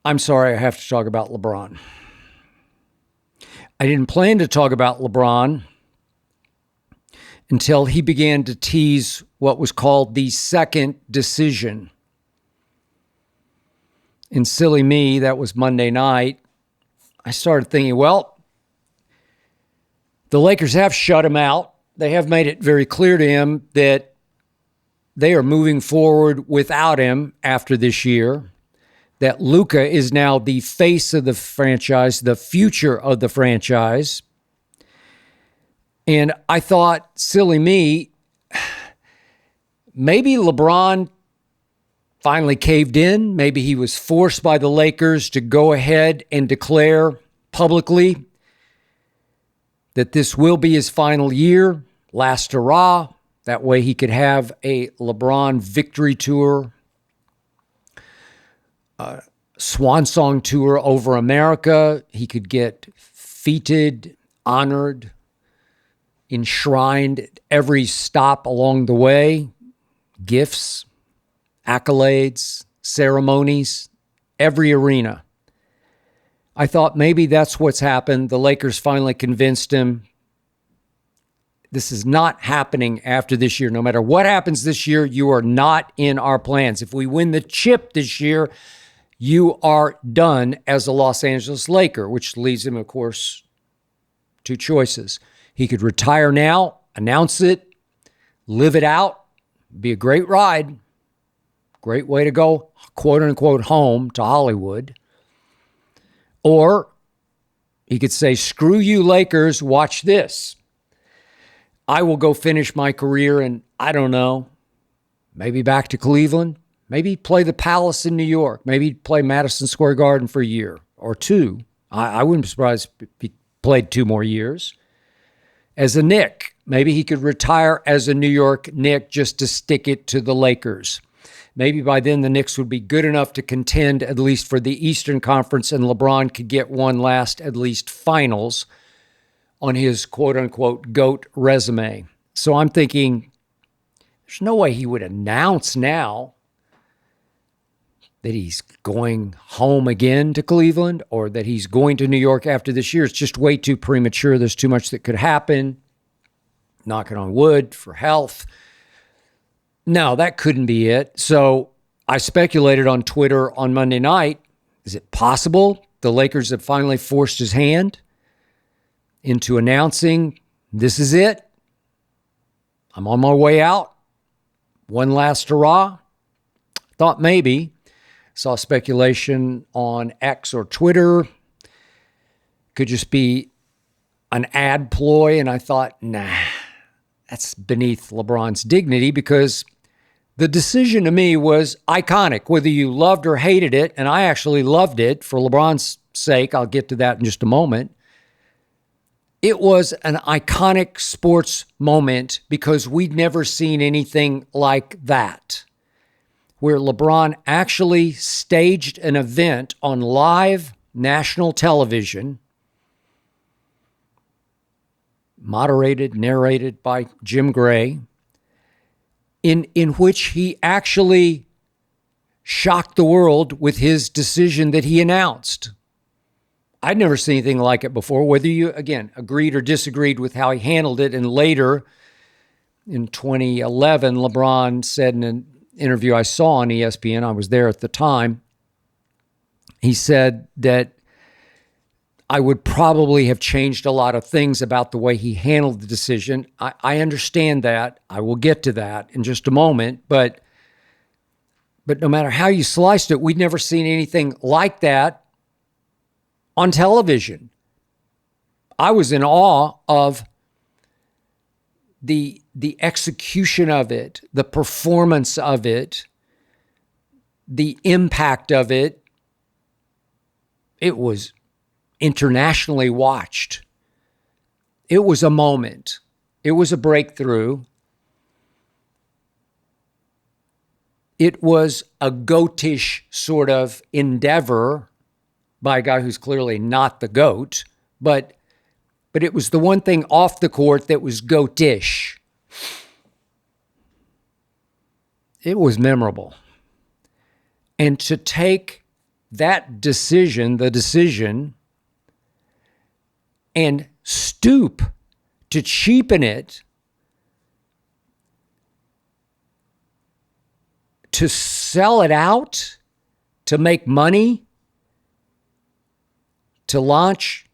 I'm sorry, I have to talk about LeBron. I didn't plan to talk about LeBron until he began to tease what was called the second decision. And silly me, that was Monday night. I started thinking, well, the Lakers have shut him out. They have made it very clear to him that they are moving forward without him after this year, that Luka is now the face of the franchise, the future of the franchise. And I thought, silly me, maybe LeBron finally caved in. Maybe he was forced by the Lakers to go ahead and declare publicly that this will be his final year, last hurrah. That way he could have a LeBron victory tour, swan song tour over America. He could get feted, honored, enshrined at every stop along the way. Gifts, accolades, ceremonies, every arena. I thought maybe that's what's happened. The Lakers finally convinced him this is not happening after this year. No matter what happens this year, you are not in our plans. If we win the chip this year, you are done as a Los Angeles Laker, which leaves him, of course, two choices. He could retire now, announce it, live it out, be a great ride, great way to go, quote unquote, home to Hollywood. Or he could say, screw you, Lakers, watch this. I will go finish my career and I don't know, maybe back to Cleveland, maybe play the Palace in New York, maybe play Madison Square Garden for a year or two. I wouldn't be surprised if he played 2 more years. As a Knick, maybe he could retire as a New York Knick just to stick it to the Lakers. Maybe by then the Knicks would be good enough to contend at least for the Eastern Conference and LeBron could get one last at least finals on his quote-unquote GOAT resume. So I'm thinking there's no way he would announce now that he's going home again to Cleveland or that he's going to New York after this year. It's just way too premature. There's too much that could happen. Knocking on wood for health. No, that couldn't be it. So I speculated on Twitter on Monday night, is it possible the Lakers have finally forced his hand into announcing this is it? I'm on my way out. One last hurrah. Thought maybe. Saw speculation on X or Twitter. Could just be an ad ploy. And I thought, nah, that's beneath LeBron's dignity because the decision to me was iconic, whether you loved or hated it. And I actually loved it for LeBron's sake. I'll get to that in just a moment. It was an iconic sports moment because we'd never seen anything like that, where LeBron actually staged an event on live national television, moderated, narrated by Jim Gray, in which he actually shocked the world with his decision that he announced. I'd never seen anything like it before, whether you, again, agreed or disagreed with how he handled it. And later, in 2011, LeBron said in an interview I saw on ESPN, I was there at the time, he said that I would probably have changed a lot of things about the way he handled the decision. I understand that. I will get to that in just a moment. But no matter how you sliced it, we'd never seen anything like that on television. I was in awe of the execution of it, the performance of it, the impact of it. It was internationally watched. It was a moment. It was a breakthrough. It was a goatish sort of endeavor by a guy who's clearly not the GOAT, but it was the one thing off the court that was goatish. It was memorable. And to take that decision, the decision, and stoop to cheapen it to sell it out, to make money, to launch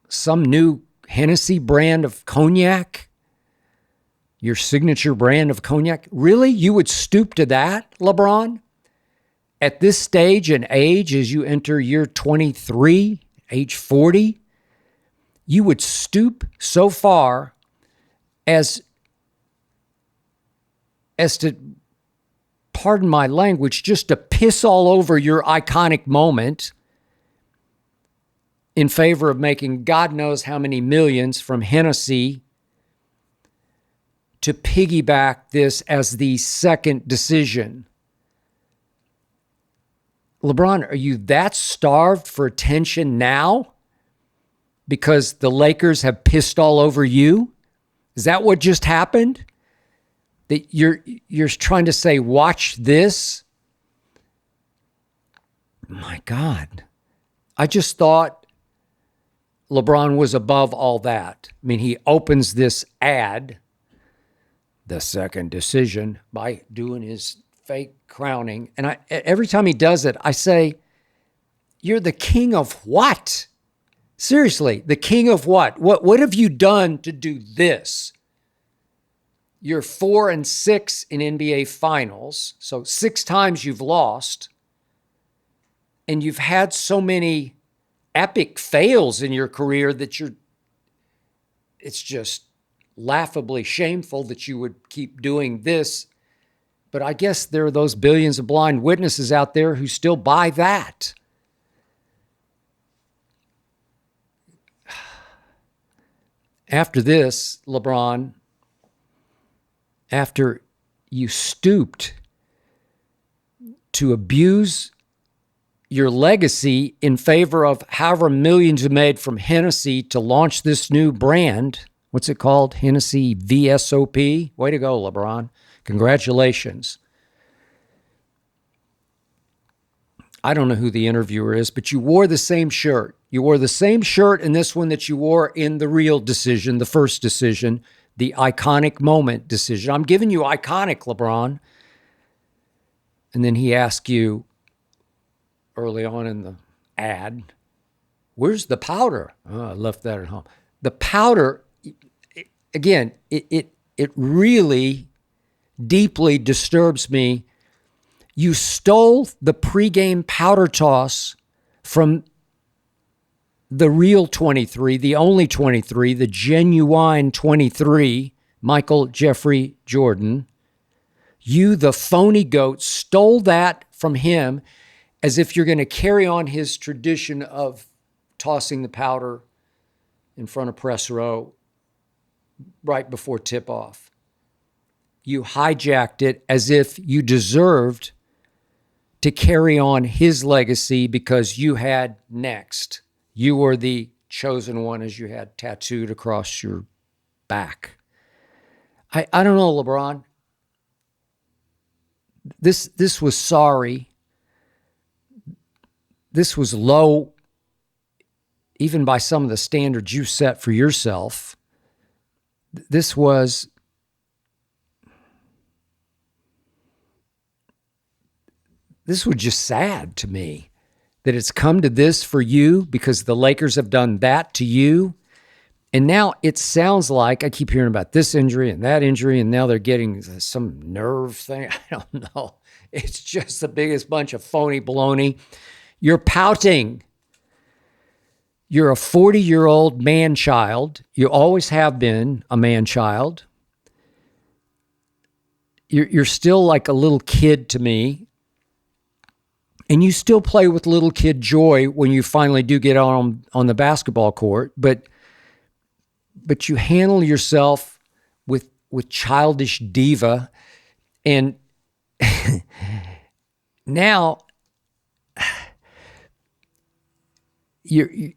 some new Hennessy brand of cognac, your signature brand of cognac? Really? You would stoop to that, LeBron? At this stage and age, as you enter year 23, age 40, you would stoop so far as to, pardon my language, just to piss all over your iconic moment in favor of making God knows how many millions from Hennessy to piggyback this as the second decision. LeBron, are you that starved for attention now because the Lakers have pissed all over you? Is that what just happened? That you're trying to say, watch this? My God. I just thought LeBron was above all that. I mean, he opens this ad, the second decision, by doing his fake crowning. And every time he does it, I say, you're the king of what? Seriously, the king of what? What have you done to do this? You're 4-6 in NBA finals. So 6 times you've lost. And you've had so many epic fails in your career that it's just laughably shameful that you would keep doing this. But I guess there are those billions of blind witnesses out there who still buy that. After this, LeBron, after you stooped to abuse your legacy in favor of however millions you made from Hennessy to launch this new brand, what's it called? Hennessy VSOP? Way to go, LeBron. Congratulations. I don't know who the interviewer is, but you wore the same shirt. You wore the same shirt in this one that you wore in the real decision, the first decision, the iconic moment decision. I'm giving you iconic, LeBron. And then he asked you early on in the ad, where's the powder? Oh, I left that at home. The powder, again, it really deeply disturbs me. You stole the pregame powder toss from the real 23, the only 23, the genuine 23, Michael Jeffrey Jordan. You, the phony goat, stole that from him as if you're going to carry on his tradition of tossing the powder in front of press row right before tip-off. You hijacked it as if you deserved to carry on his legacy because you had next. You were the chosen one, as you had tattooed across your back. I don't know, LeBron. This was sorry. This was low, even by some of the standards you set for yourself. This was just sad to me that it's come to this for you because the Lakers have done that to you. And now it sounds like I keep hearing about this injury and that injury, and now they're getting some nerve thing. I don't know. It's just the biggest bunch of phony baloney. You're pouting. You're a 40-year-old man-child. You always have been a man-child. You're still like a little kid to me. And you still play with little kid joy when you finally do get on the basketball court. But you handle yourself with childish diva. And now you're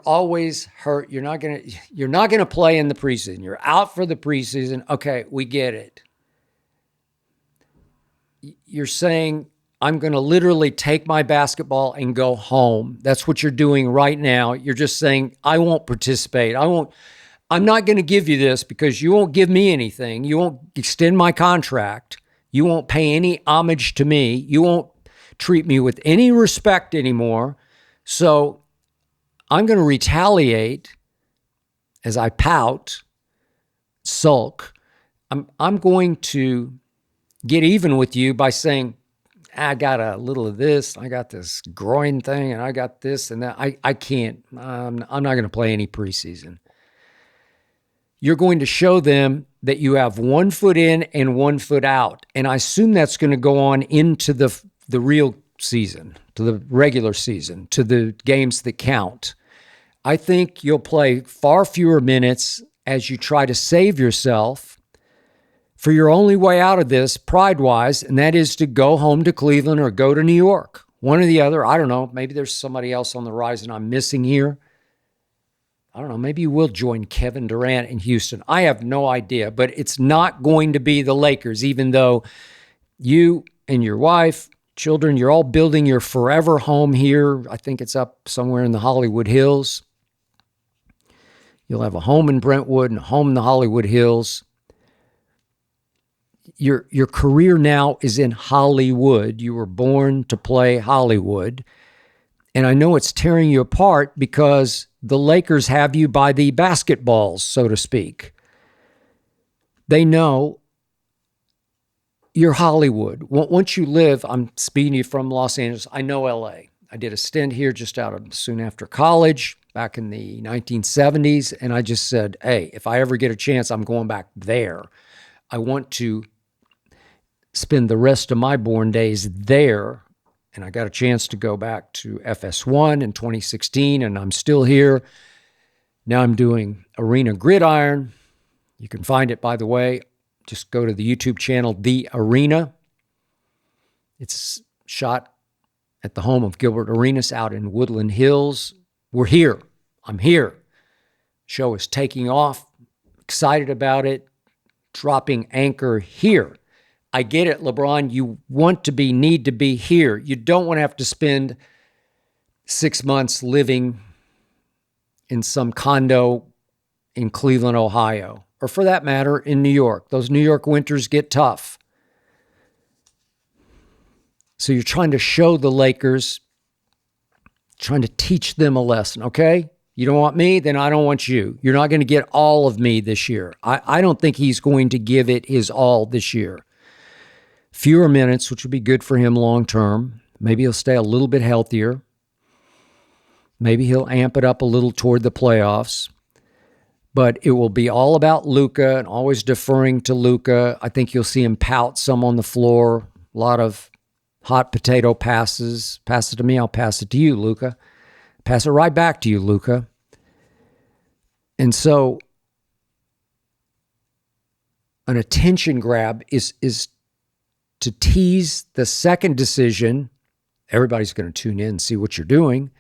always hurt. You're not gonna play in the preseason. You're out for the preseason. Okay, we get it. You're saying I'm going to literally take my basketball and go home. That's what you're doing right now. You're just saying, I won't participate. I'm not going to give you this because you won't give me anything. You won't extend my contract. You won't pay any homage to me. You won't treat me with any respect anymore. So I'm going to retaliate as I pout, sulk. I'm going to get even with you by saying, I got a little of this, I got this groin thing, and I got this and that. I can't, I'm not going to play any preseason. You're going to show them that you have 1 foot in and 1 foot out. And I assume that's going to go on into the real season, to the regular season, to the games that count. I think you'll play far fewer minutes as you try to save yourself for your only way out of this, pride-wise, and that is to go home to Cleveland or go to New York. One or the other. I don't know. Maybe there's somebody else on the horizon I'm missing here. I don't know. Maybe you will join Kevin Durant in Houston. I have no idea, but it's not going to be the Lakers, even though you and your wife, children, you're all building your forever home here. I think it's up somewhere in the Hollywood Hills. You'll have a home in Brentwood and a home in the Hollywood Hills. Your career now is in Hollywood. You were born to play Hollywood. And I know it's tearing you apart because the Lakers have you by the basketballs, so to speak. They know you're Hollywood. Once you live, I'm speaking to you from Los Angeles. I know LA. I did a stint here just soon after college back in the 1970s. And I just said, hey, if I ever get a chance, I'm going back there. I want to spend the rest of my born days there. And I got a chance to go back to FS1 in 2016, and I'm still here. Now I'm doing Arena Gridiron. You can find it, by the way. Just go to the YouTube channel, The Arena. It's shot at the home of Gilbert Arenas out in Woodland Hills. We're here. I'm here. Show is taking off. Excited about it. Dropping anchor here. I get it, LeBron. You need to be here. You don't want to have to spend 6 months living in some condo in Cleveland, Ohio, or for that matter, in New York. Those New York winters get tough. So you're trying to show the Lakers, trying to teach them a lesson, okay? You don't want me, then I don't want you. You're not going to get all of me this year. I don't think he's going to give it his all this year. Fewer minutes, which would be good for him long term. Maybe he'll stay a little bit healthier. Maybe he'll amp it up a little toward the playoffs. But it will be all about Luka and always deferring to Luka. I think you'll see him pout some on the floor. A lot of hot potato passes. Pass it to me, I'll pass it to you, Luka. Pass it right back to you, Luka. And so an attention grab is to tease the second decision. Everybody's going to tune in and see what you're doing.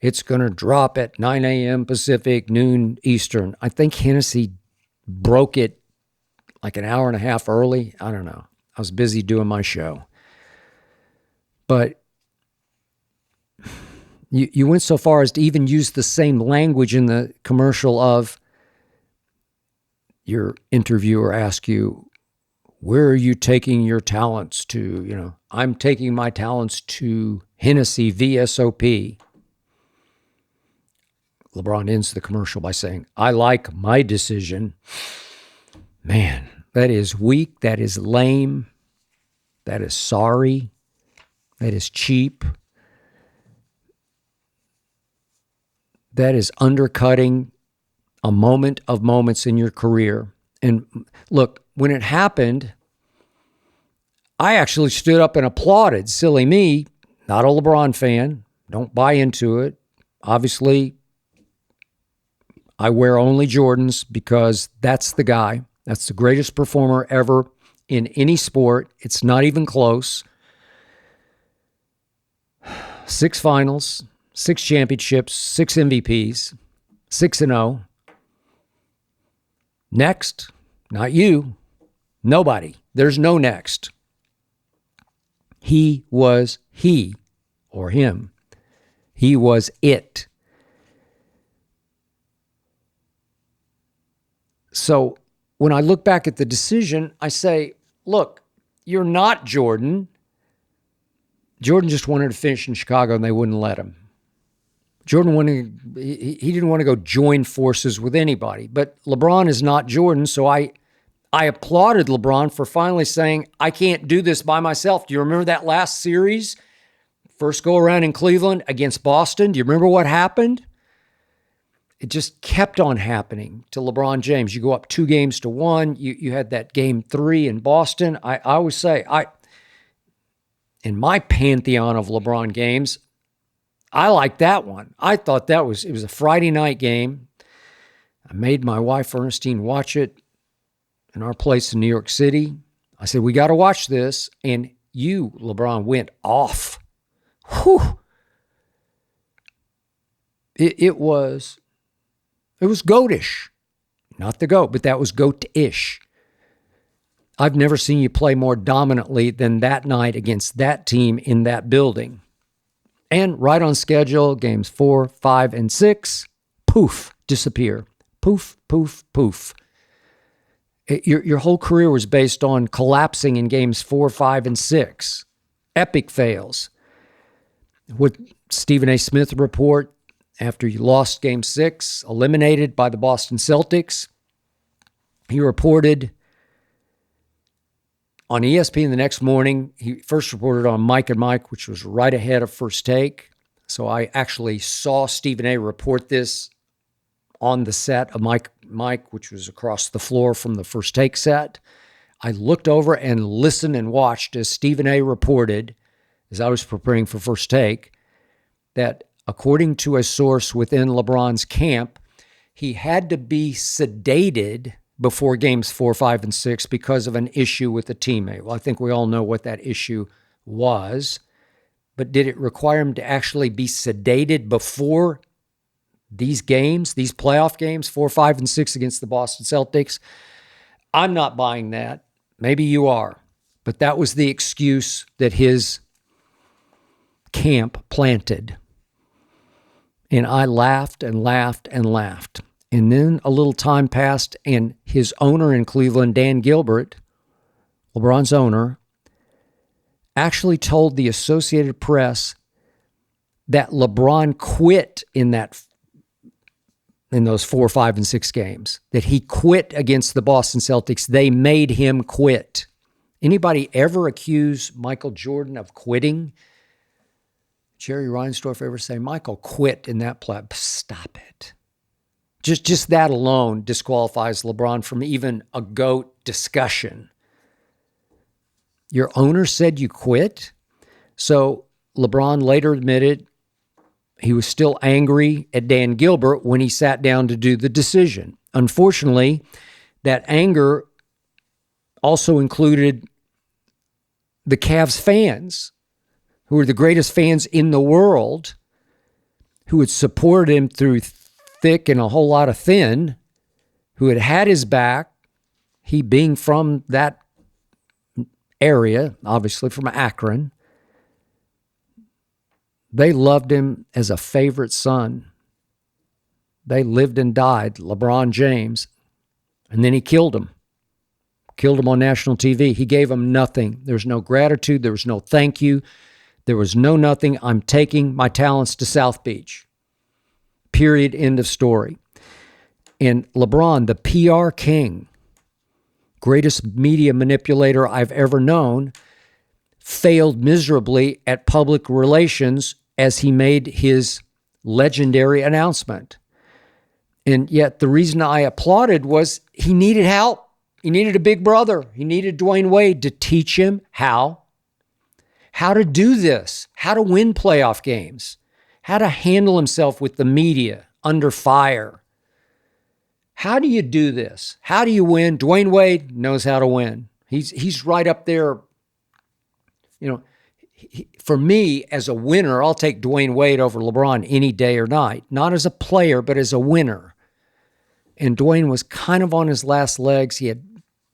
It's going to drop at 9 a.m. Pacific, noon Eastern. I think Hennessy broke it like an hour and a half early. I don't know. I was busy doing my show. But you went so far as to even use the same language in the commercial of your interviewer ask you, where are you taking your talents to? I'm taking my talents to Hennessy VSOP. LeBron ends the commercial by saying, I like my decision. Man, that is weak. That is lame. That is sorry. That is cheap. That is undercutting a moment of moments in your career. And look, when it happened, I actually stood up and applauded. Silly me, not a LeBron fan. Don't buy into it. Obviously, I wear only Jordans because that's the guy. That's the greatest performer ever in any sport. It's not even close. 6 finals, 6 championships, 6 MVPs, 6-0. Next, not you. Nobody. There's no next. He was he, or him. He was it. So when I look back at the decision, I say, look, you're not Jordan. Jordan just wanted to finish in Chicago and they wouldn't let him. Jordan he didn't want to go join forces with anybody. But LeBron is not Jordan, so I applauded LeBron for finally saying, I can't do this by myself. Do you remember that last series? First go around in Cleveland against Boston. Do you remember what happened? It just kept on happening to LeBron James. You go up 2-1. You had that game 3 in Boston. I always say, in my pantheon of LeBron games, I like that one. I thought it was a Friday night game. I made my wife Ernestine watch it in our place in New York City. I said, we got to watch this. And you, LeBron, went off. Whew. It was goatish. Not the GOAT, but that was goat-ish. I've never seen you play more dominantly than that night against that team in that building. And right on schedule, games 4, 5, and 6, poof, disappear. Poof, poof, poof. Your whole career was based on collapsing in games 4, 5, and 6. Epic fails. What Stephen A. Smith report after you lost game 6, eliminated by the Boston Celtics, he reported on ESPN the next morning. He first reported on Mike and Mike, which was right ahead of First Take. So I actually saw Stephen A. report this on the set of Mike, which was across the floor from the First Take set. I looked over and listened and watched as Stephen A. reported, as I was preparing for First Take, that according to a source within LeBron's camp, he had to be sedated before games 4, 5, and 6 because of an issue with a teammate. Well, I think we all know what that issue was, but did it require him to actually be sedated before these games, these playoff games, 4, 5, and 6 against the Boston Celtics? I'm not buying that. Maybe you are, but that was the excuse that his camp planted. And I laughed and laughed and laughed. And then a little time passed, and his owner in Cleveland, Dan Gilbert, LeBron's owner, actually told the Associated Press that LeBron quit in those 4, 5, and 6 games, that he quit against the Boston Celtics. They made him quit. Anybody ever accuse Michael Jordan of quitting? Jerry Reinsdorf ever say, Michael quit in that play? Stop it. Just that alone disqualifies LeBron from even a GOAT discussion. Your owner said you quit? So LeBron later admitted he was still angry at Dan Gilbert when he sat down to do the decision. Unfortunately, that anger also included the Cavs fans, who were the greatest fans in the world, who had supported him through thick and a whole lot of thin, who had his back, he being from that area, obviously from Akron. They loved him as a favorite son. They lived and died, LeBron James, and then he killed him. Killed him on national TV. He gave him nothing. There's no gratitude. There was no thank you. There was no nothing. I'm taking my talents to South Beach. Period. End of story. And LeBron, the PR king, greatest media manipulator I've ever known, failed miserably at public relations as he made his legendary announcement. And yet the reason I applauded was he needed help. He needed a big brother. He needed Dwayne Wade to teach him how to do this, how to win playoff games, how to handle himself with the media under fire. How do you do this? How do you win? Dwayne Wade knows how to win. He's right up there. You know, for me, as a winner, I'll take Dwayne Wade over LeBron any day or night. Not as a player, but as a winner. And Dwayne was kind of on his last legs. He had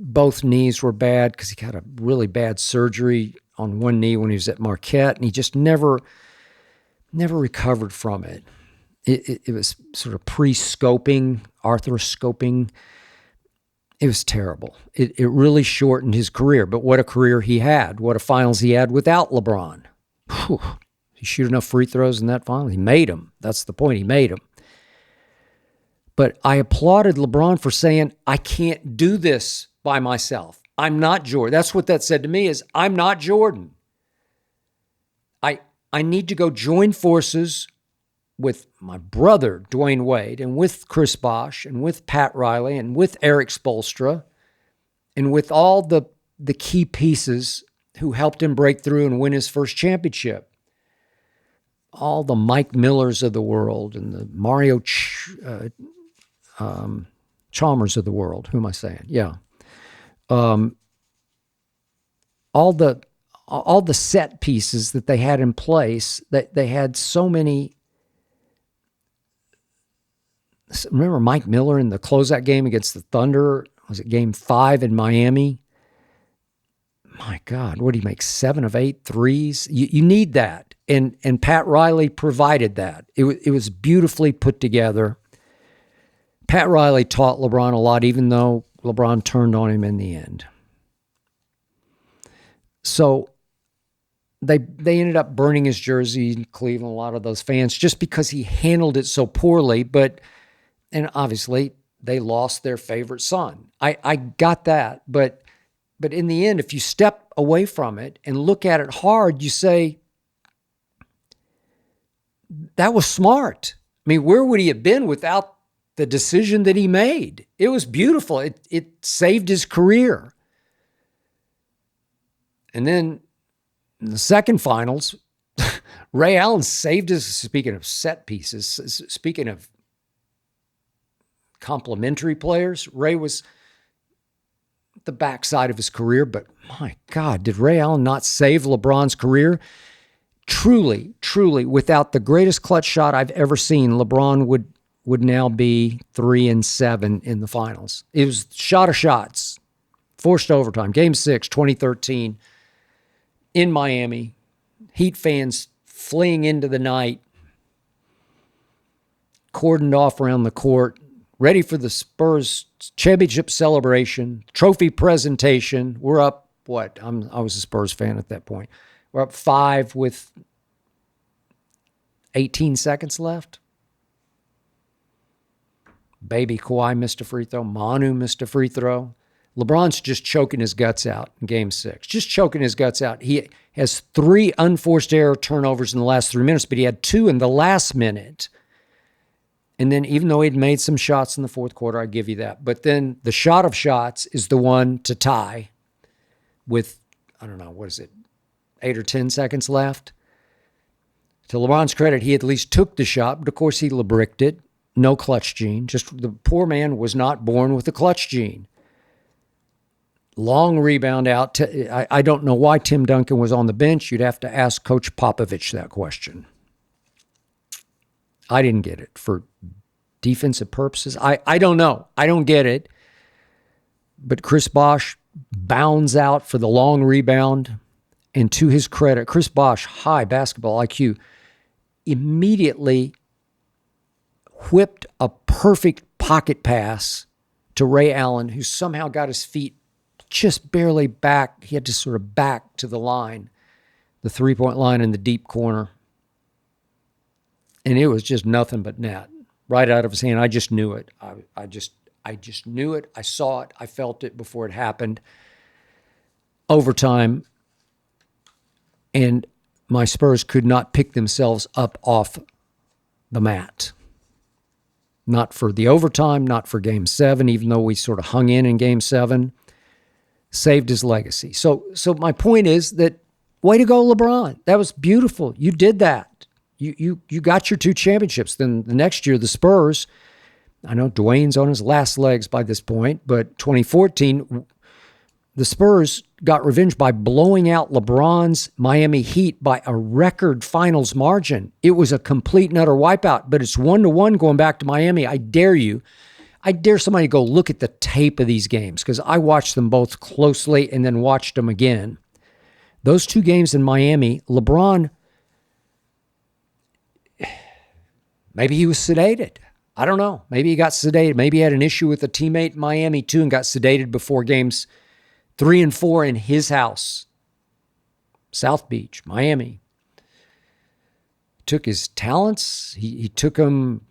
both knees were bad because he had a really bad surgery on one knee when he was at Marquette, and he just never recovered from it. It was sort of pre-scoping, arthroscoping. It was terrible. It really shortened his career. But what a career he had. What a finals he had without LeBron. Whew. He shoot enough free throws in that final. He made them. That's the point. He made them. But I applauded LeBron for saying, I can't do this by myself. I'm not Jordan. That's what that said to me is, I'm not Jordan. I need to go join forces with my brother, Dwayne Wade, and with Chris Bosh, and with Pat Riley, and with Eric Spoelstra, and with all the key pieces who helped him break through and win his first championship. All the Mike Millers of the world and the Mario Chalmers of the world. Who am I saying? Yeah. All the set pieces that they had in place, that they had so many. Remember Mike Miller in the closeout game against the Thunder? Was it game 5 in Miami? My God, what did he make? 7 of 8 threes? You need that. And Pat Riley provided that. It was beautifully put together. Pat Riley taught LeBron a lot, even though LeBron turned on him in the end. So they ended up burning his jersey in Cleveland, a lot of those fans, just because he handled it so poorly. And obviously they lost their favorite son. I got that. But in the end, if you step away from it and look at it hard, you say, that was smart. I mean, where would he have been without the decision that he made? It was beautiful. It saved his career. And then in the second finals, Ray Allen saved his, speaking of set pieces, speaking of complementary players, Ray was the backside of his career, but my God, did Ray Allen not save LeBron's career? Truly, without the greatest clutch shot I've ever seen, LeBron would now be 3-7 in the finals. It was shot of shots, forced overtime. Game 6, 2013, in Miami. Heat fans fleeing into the night, cordoned off around the court, ready for the Spurs championship celebration, trophy presentation. We're up, what? I was a Spurs fan at that point. We're up 5 with 18 seconds left. Baby Kawhi missed a free throw. Manu missed a free throw. LeBron's just choking his guts out in game 6. Just choking his guts out. He has 3 unforced error turnovers in the last 3 minutes, but he had 2 in the last minute. And then even though he'd made some shots in the fourth quarter, I give you that. But then the shot of shots is the one to tie with, I don't know, what is it, 8 or 10 seconds left. To LeBron's credit, he at least took the shot, but of course he LeBricked it. No clutch gene. Just the poor man was not born with the clutch gene. Long rebound out. I don't know why Tim Duncan was on the bench. You'd have to ask Coach Popovich that question. I didn't get it. For defensive purposes, I don't know. I don't get it. But Chris Bosh bounds out for the long rebound. And to his credit, Chris Bosh, high basketball IQ, immediately whipped a perfect pocket pass to Ray Allen, who somehow got his feet just barely back. He had to sort of back to the line, the three-point line in the deep corner. And it was just nothing but net right out of his hand. I just knew it. I just knew it. I saw it. I felt it before it happened. Overtime. And my Spurs could not pick themselves up off the mat. Not for the overtime, not for Game 7, even though we sort of hung in Game 7. Saved his legacy. So my point is that, way to go, LeBron. That was beautiful. You did that. You got your 2 championships. Then the next year, the Spurs, I know Dwayne's on his last legs by this point, but 2014, the Spurs got revenge by blowing out LeBron's Miami Heat by a record finals margin. It was a complete and utter wipeout, but it's 1-1 going back to Miami. I dare somebody to go look at the tape of these games, because I watched them both closely and then watched them again. Those 2 games in Miami, LeBron, maybe he was sedated. I don't know. Maybe he got sedated. Maybe he had an issue with a teammate in Miami too and got sedated before games 3 and 4 in his house. South Beach, Miami. Took his talents. He took them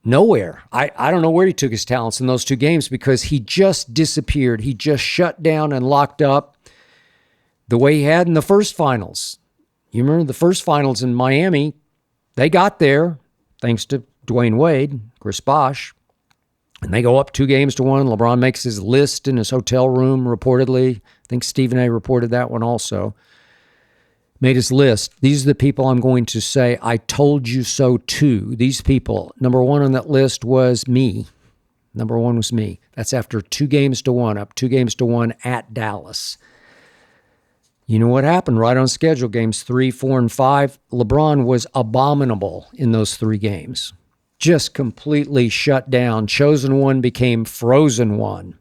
nowhere. I don't know where he took his talents in those 2 games because he just disappeared. He just shut down and locked up the way he had in the first finals. You remember the first finals in Miami? They got there thanks to Dwayne Wade, Chris Bosh, and they go up 2-1. LeBron makes his list in his hotel room, reportedly. I think Stephen A. reported that one also. Made his list. These are the people I'm going to say, I told you so to. These people. Number 1 on that list was me. Number 1 was me. That's after 2-1, up 2-1 at Dallas. You know what happened? Right on schedule, games 3, 4, and 5. LeBron was abominable in those 3 games. Just completely shut down. Chosen one became frozen one.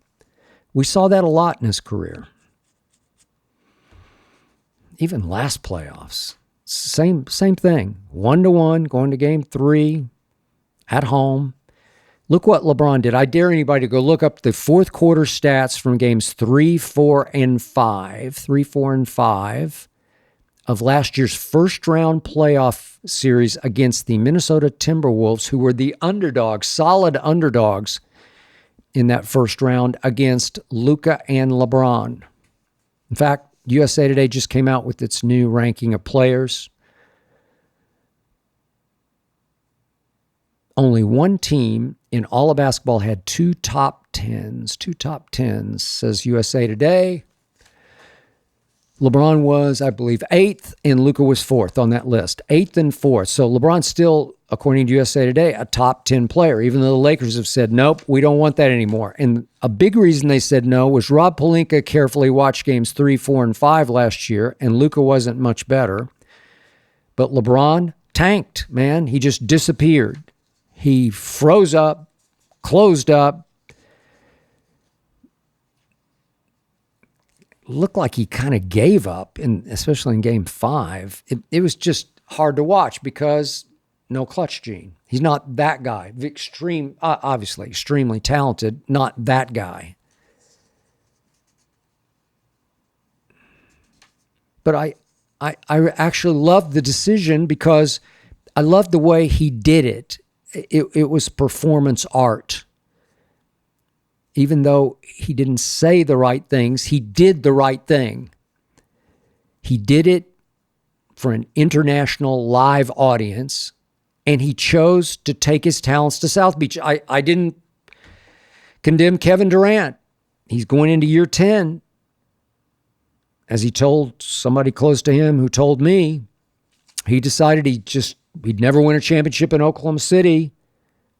We saw that a lot in his career. Even last playoffs, same thing. 1-1, going to game 3 at home. Look what LeBron did. I dare anybody to go look up the fourth quarter stats from games 3, 4, and 5 of last year's first round playoff series against the Minnesota Timberwolves, who were the underdogs, solid underdogs in that first round against Luka and LeBron. In fact, USA Today just came out with its new ranking of players. Only one team in all of basketball had 2 top 10s. 2 top 10s, says USA Today. LeBron was, I believe, 8th, and Luka was 4th on that list. 8th and 4th. So LeBron's still, according to USA Today, a top 10 player, even though the Lakers have said, nope, we don't want that anymore. And a big reason they said no was Rob Pelinka carefully watched games 3, 4, and 5 last year, and Luka wasn't much better. But LeBron tanked, man. He just disappeared. He froze up, closed up. Looked like he kind of gave up, especially in game 5. It was just hard to watch because no clutch gene. He's not that guy. Obviously, extremely talented, not that guy. But I actually loved the decision because I loved the way he did it. It was performance art. Even though he didn't say the right things, he did the right thing. He did it for an international live audience, and he chose to take his talents to South Beach. I didn't condemn Kevin Durant. He's going into year 10. As he told somebody close to him who told me, he decided he'd never win a championship in Oklahoma City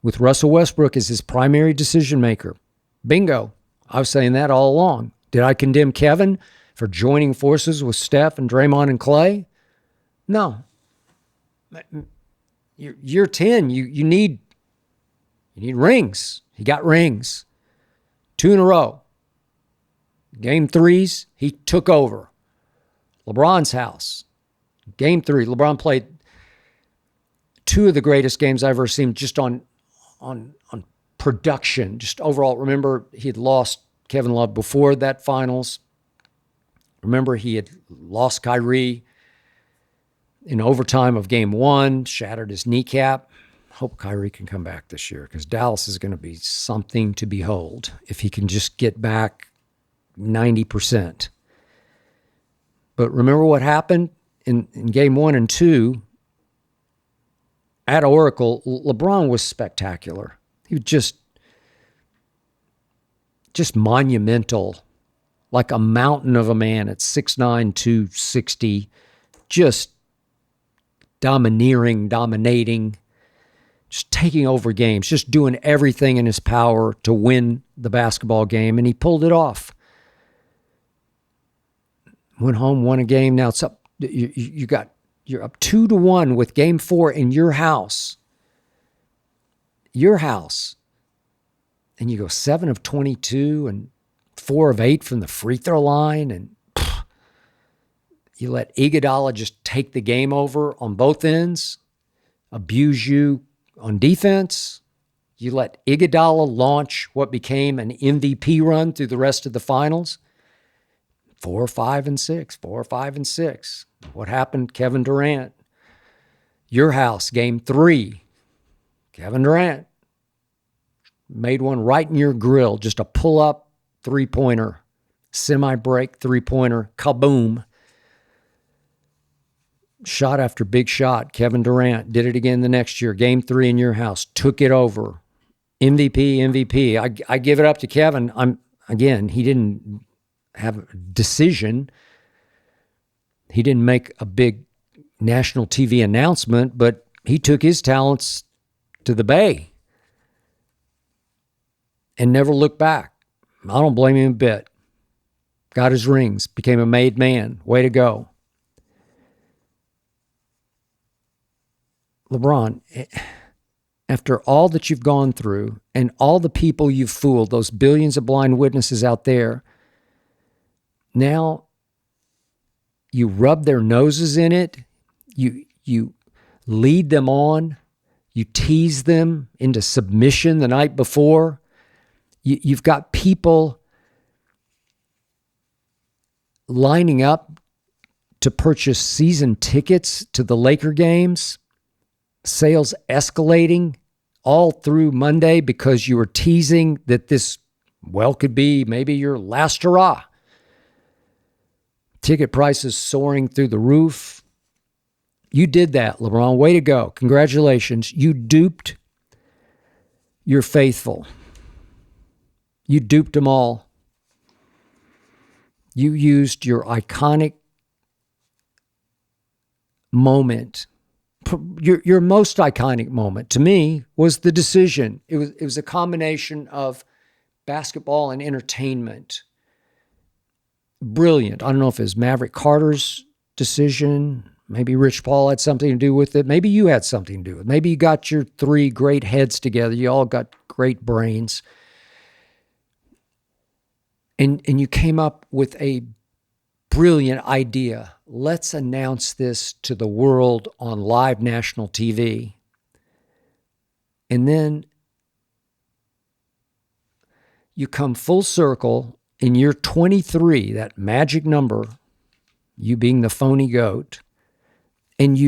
with Russell Westbrook as his primary decision maker. Bingo. I was saying that all along. Did I condemn Kevin for joining forces with Steph and Draymond and Clay? No. Year 10, you need rings. He got rings. 2 in a row. Game 3s, he took over. LeBron's house. Game 3, LeBron played 2 of the greatest games I've ever seen just on production, just overall. Remember, he had lost Kevin Love before that finals. Remember, he had lost Kyrie in overtime of game 1, shattered his kneecap. Hope Kyrie can come back this year because Dallas is going to be something to behold if he can just get back 90%. But remember what happened in game 1 and 2 at Oracle? LeBron was spectacular. He was just monumental, like a mountain of a man at 6'9", 260, just dominating, just taking over games, just doing everything in his power to win the basketball game, and he pulled it off. Went home, won a game. Now it's up. You're up 2-1 with game 4 in your house. And you go 7 of 22 and 4 of 8 from the free throw line, and you let Iguodala just take the game over on both ends, abuse you on defense. You let Iguodala launch what became an MVP run through the rest of the finals. 4, 5, and 6. 4, 5, and 6. What happened? Kevin Durant. Your house, game 3. Kevin Durant made one right in your grill. Just a pull-up three-pointer, semi-break three-pointer, kaboom. Shot after big shot. Kevin Durant did it again the next year. Game 3 in your house. Took it over. MVP. I give it up to Kevin. He didn't have a decision. He didn't make a big national TV announcement, but he took his talents to the Bay and never looked back. I don't blame him a bit. Got his rings, became a made man. Way to go. LeBron, after all that you've gone through and all the people you've fooled, those billions of blind witnesses out there, now you rub their noses in it, you lead them on, you tease them into submission the night before. You've got people lining up to purchase season tickets to the Laker games, sales escalating all through Monday because you were teasing that this, could be maybe your last hurrah. Ticket prices soaring through the roof. You did that, LeBron. Way to go. Congratulations. You duped your faithful. You duped them all. You used your iconic moment. Your most iconic moment to me was the decision. It was a combination of basketball and entertainment. Brilliant. I don't know if it was Maverick Carter's decision. Maybe Rich Paul had something to do with it. Maybe you had something to do with it. Maybe you got your 3 great heads together. You all got great brains. And you came up with a brilliant idea. Let's announce this to the world on live national TV. And then you come full circle in year 23, that magic number, you being the phony goat, and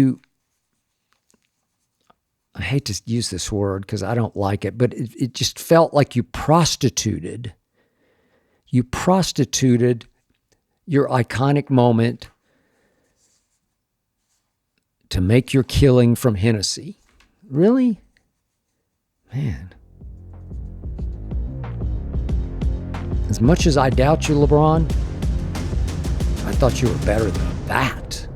I hate to use this word because I don't like it, but it just felt like you prostituted your iconic moment to make your killing from Hennessy. Really? Man. As much as I doubt you, LeBron, I thought you were better than that.